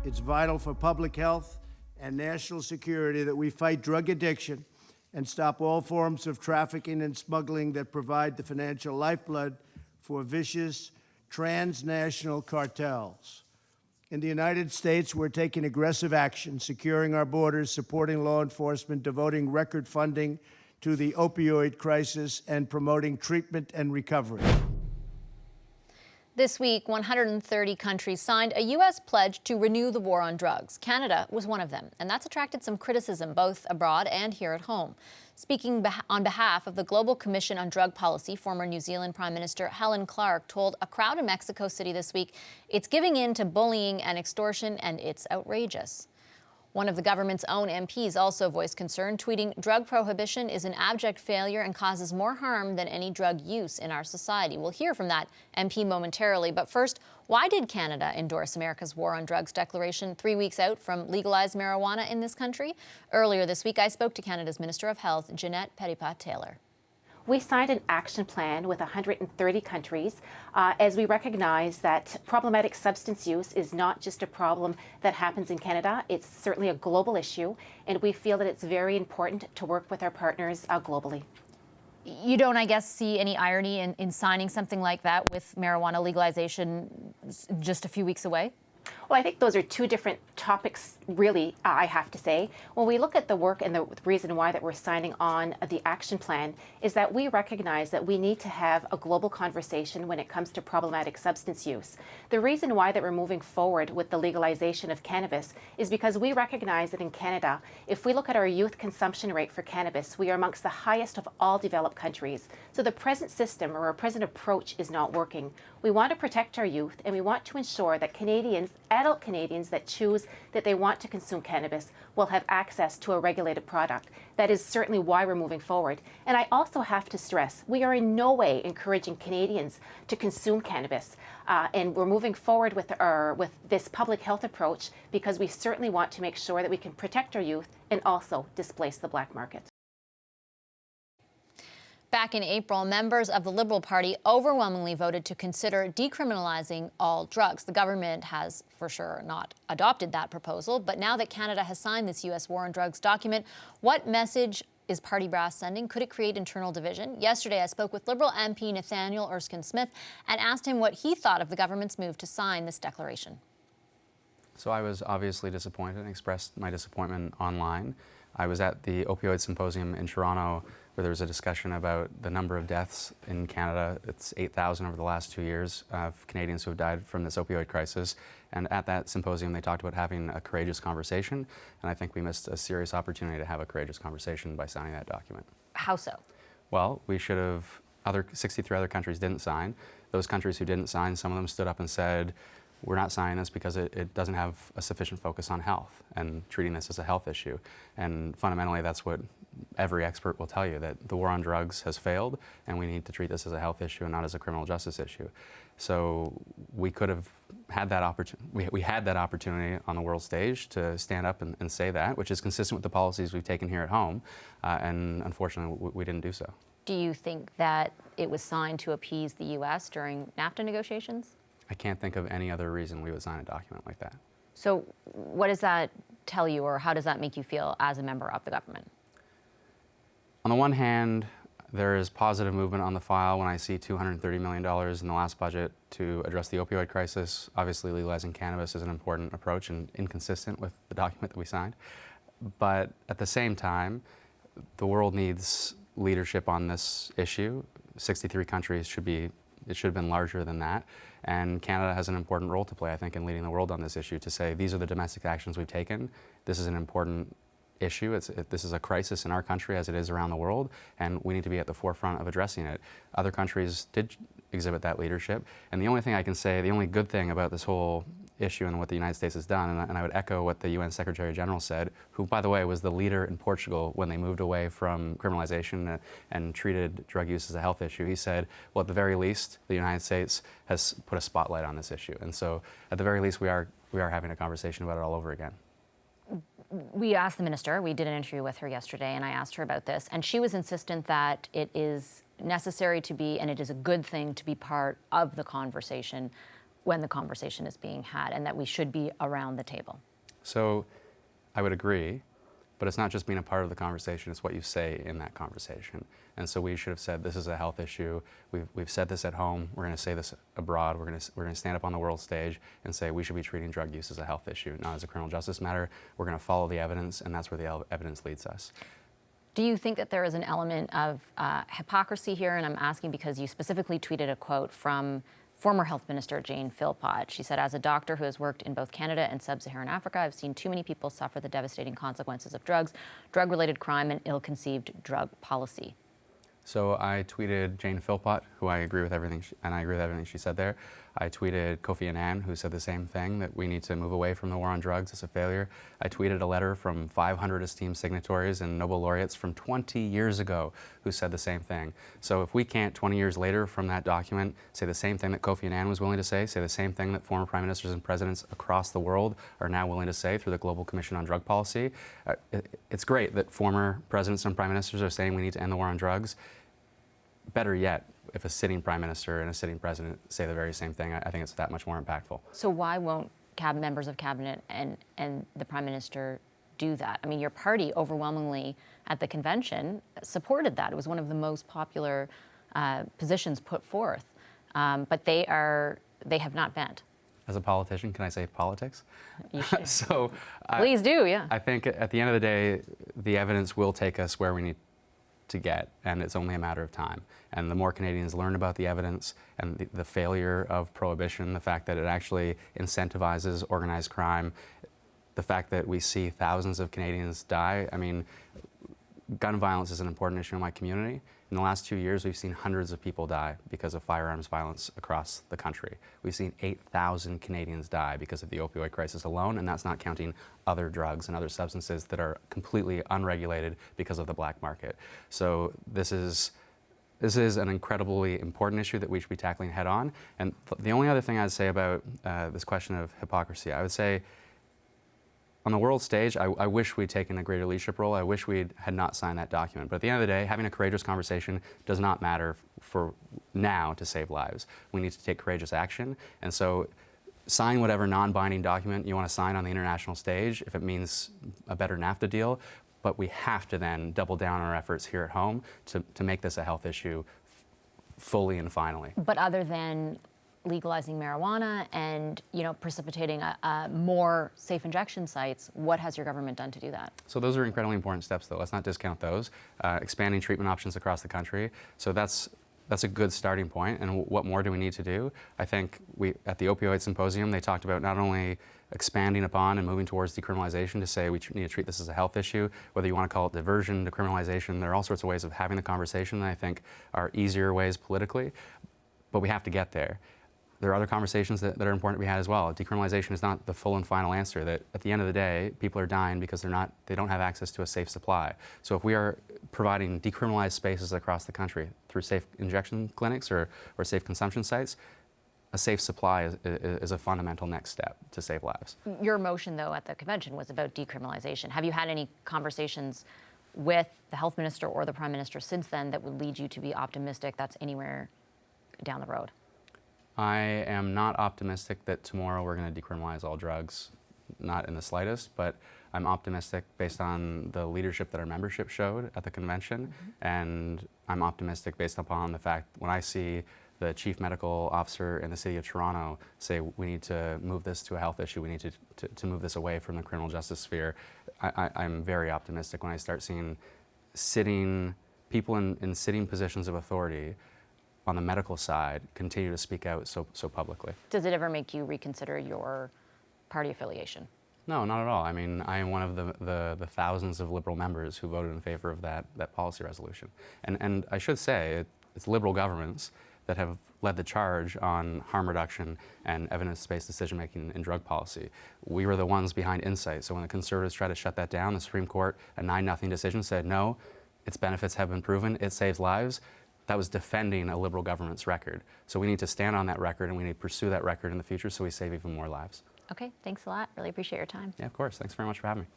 It's vital for public health and national security that we fight drug addiction and stop all forms of trafficking and smuggling that provide the financial lifeblood for vicious transnational cartels. In the United States, we're taking aggressive action, securing our borders, supporting law enforcement, devoting record funding to the opioid crisis, and promoting treatment and recovery. This week, 130 countries signed a U.S. pledge to renew the war on drugs. Canada was one of them, and that's attracted some criticism both abroad and here at home. Speaking on behalf of the Global Commission on Drug Policy, former New Zealand Prime Minister Helen Clark told a crowd in Mexico City this week it's giving in to bullying and extortion, and it's outrageous. One of the government's own MPs also voiced concern, tweeting, "Drug prohibition is an abject failure and causes more harm than any drug use in our society." We'll hear from that MP momentarily. But first, why did Canada endorse America's War on Drugs declaration 3 weeks out from legalized marijuana in this country? Earlier this week, I spoke to Canada's Minister of Health, Jeanette Petitpas-Taylor. We signed an action plan with 130 countries as we recognize that problematic substance use is not just a problem that happens in Canada. It's certainly a global issue, and we feel that it's very important to work with our partners globally. You don't, I guess, see any irony in signing something like that with marijuana legalization just a few weeks away? Well, I think those are two different topics, really, I have to say. When we look at the work and the reason why that we're signing on the action plan is that we recognize that we need to have a global conversation when it comes to problematic substance use. The reason why that we're moving forward with the legalization of cannabis is because we recognize that in Canada, if we look at our youth consumption rate for cannabis, we are amongst the highest of all developed countries. So the present system or our present approach is not working. We want to protect our youth, and we want to ensure that Canadians, adult Canadians that choose that they want to consume cannabis will have access to a regulated product. That is certainly why we're moving forward. And I also have to stress, we are in no way encouraging Canadians to consume cannabis. And we're moving forward with this public health approach because we certainly want to make sure that we can protect our youth and also displace the black market. Back in April, members of the Liberal Party overwhelmingly voted to consider decriminalizing all drugs. The government has for sure not adopted that proposal, but now that Canada has signed this U.S. War on Drugs document, what message is party brass sending? Could it create internal division? Yesterday, I spoke with Liberal MP Nathaniel Erskine-Smith and asked him what he thought of the government's move to sign this declaration. So I was obviously disappointed and expressed my disappointment online. I was at the opioid symposium in Toronto where there was a discussion about the number of deaths in Canada. It's 8,000 over the last 2 years of Canadians who have died from this opioid crisis. And at that symposium, they talked about having a courageous conversation. And I think we missed a serious opportunity to have a courageous conversation by signing that document. How so? Well, we should have, 63 other countries didn't sign. Those countries who didn't sign, some of them stood up and said, we're not signing this because it doesn't have a sufficient focus on health and treating this as a health issue. And fundamentally, that's what every expert will tell you, that the war on drugs has failed and we need to treat this as a health issue and not as a criminal justice issue. So we could have had that opportunity. We had that opportunity on the world stage to stand up and say that, which is consistent with the policies we've taken here at home. And unfortunately, we didn't do so. Do you think that it was signed to appease the U.S. during NAFTA negotiations? I can't think of any other reason we would sign a document like that. So what does that tell you, or how does that make you feel as a member of the government? On the one hand, there is positive movement on the file when I see $230 million in the last budget to address the opioid crisis. Obviously, legalizing cannabis is an important approach and inconsistent with the document that we signed. But at the same time, the world needs leadership on this issue. 63 countries it should have been larger than that. And Canada has an important role to play, I think, in leading the world on this issue, to say these are the domestic actions we've taken. This is an important issue. This is a crisis in our country as it is around the world, and we need to be at the forefront of addressing it. Other countries did exhibit that leadership. And the only thing I can say, the only good thing about this whole issue and what the United States has done, and I would echo what the UN Secretary General said, who, by the way, was the leader in Portugal when they moved away from criminalization and treated drug use as a health issue. He said, well, at the very least, the United States has put a spotlight on this issue. And so, at the very least, we are having a conversation about it all over again. We asked the minister, we did an interview with her yesterday, and I asked her about this, and she was insistent that it is necessary to be, and it is a good thing to be part of the conversation. when the conversation is being had, and that we should be around the table. So I would agree, but it's not just being a part of the conversation, it's what you say in that conversation. And so we should have said, this is a health issue. We've said this at home. We're going to say this abroad. We're going to stand up on the world stage and say we should be treating drug use as a health issue, not as a criminal justice matter. We're going to follow the evidence, and that's where the evidence leads us. Do you think that there is an element of hypocrisy here? And I'm asking because you specifically tweeted a quote from former Health Minister Jane Philpott. She said, as a doctor who has worked in both Canada and sub-Saharan Africa, I've seen too many people suffer the devastating consequences of drugs, drug-related crime, and ill-conceived drug policy. So I tweeted Jane Philpott, who I agree with everything, and I agree with everything she said there. I tweeted Kofi Annan, who said the same thing, that we need to move away from the war on drugs. It's a failure. I tweeted a letter from 500 esteemed signatories and Nobel laureates from 20 years ago who said the same thing. So if we can't, 20 years later from that document, say the same thing that Kofi Annan was willing to say the same thing that former prime ministers and presidents across the world are now willing to say through the Global Commission on Drug Policy, it's great that former presidents and prime ministers are saying we need to end the war on drugs. Better yet, if a sitting prime minister and a sitting president say the very same thing, I think it's that much more impactful. So why won't members of cabinet and the prime minister do that? I mean, your party overwhelmingly at the convention supported that. It was one of the most popular positions put forth, but they have not bent. As a politician, can I say politics? You should. So please do, yeah. I think at the end of the day, the evidence will take us where we need to get, and it's only a matter of time. And the more Canadians learn about the evidence and the failure of prohibition, the fact that it actually incentivizes organized crime, the fact that we see thousands of Canadians die. I mean, gun violence is an important issue in my community. In the last 2 years, we've seen hundreds of people die because of firearms violence across the country. We've seen 8,000 Canadians die because of the opioid crisis alone, and that's not counting other drugs and other substances that are completely unregulated because of the black market. So this is an incredibly important issue that we should be tackling head on. And the only other thing I'd say about this question of hypocrisy, I would say, on the world stage, I wish we'd taken a greater leadership role. I wish we had not signed that document. But at the end of the day, having a courageous conversation does not matter for now to save lives. We need to take courageous action. And so sign whatever non-binding document you want to sign on the international stage if it means a better NAFTA deal. But we have to then double down on our efforts here at home to make this a health issue fully and finally. But other than legalizing marijuana and, precipitating more safe injection sites, what has your government done to do that? So those are incredibly important steps, though. Let's not discount those. Expanding treatment options across the country. So that's a good starting point. And what more do we need to do? I think at the opioid symposium, they talked about not only expanding upon and moving towards decriminalization to say we need to treat this as a health issue, whether you want to call it diversion, decriminalization, there are all sorts of ways of having the conversation that I think are easier ways politically, but we have to get there. There are other conversations that are important to be had as well. Decriminalization is not the full and final answer. That at the end of the day, people are dying because they don't have access to a safe supply. So if we are providing decriminalized spaces across the country through safe injection clinics or safe consumption sites, a safe supply is a fundamental next step to save lives. Your motion, though, at the convention was about decriminalization. Have you had any conversations with the health minister or the prime minister since then that would lead you to be optimistic that's anywhere down the road? I am not optimistic that tomorrow we're going to decriminalize all drugs, not in the slightest, but I'm optimistic based on the leadership that our membership showed at the convention, and I'm optimistic based upon the fact when I see the chief medical officer in the city of Toronto say we need to move this to a health issue, we need to move this away from the criminal justice sphere. I'm very optimistic when I start seeing people in sitting positions of authority on the medical side continue to speak out so publicly. Does it ever make you reconsider your party affiliation? No, not at all. I mean, I am one of the thousands of Liberal members who voted in favor of that policy resolution. And I should say, it's Liberal governments that have led the charge on harm reduction and evidence-based decision-making in drug policy. We were the ones behind Insight. So when the Conservatives tried to shut that down, the Supreme Court, a 9-0 decision, said no, its benefits have been proven, it saves lives. That was defending a Liberal government's record. So we need to stand on that record, and we need to pursue that record in the future so we save even more lives. Okay, thanks a lot. Really appreciate your time. Yeah, of course. Thanks very much for having me.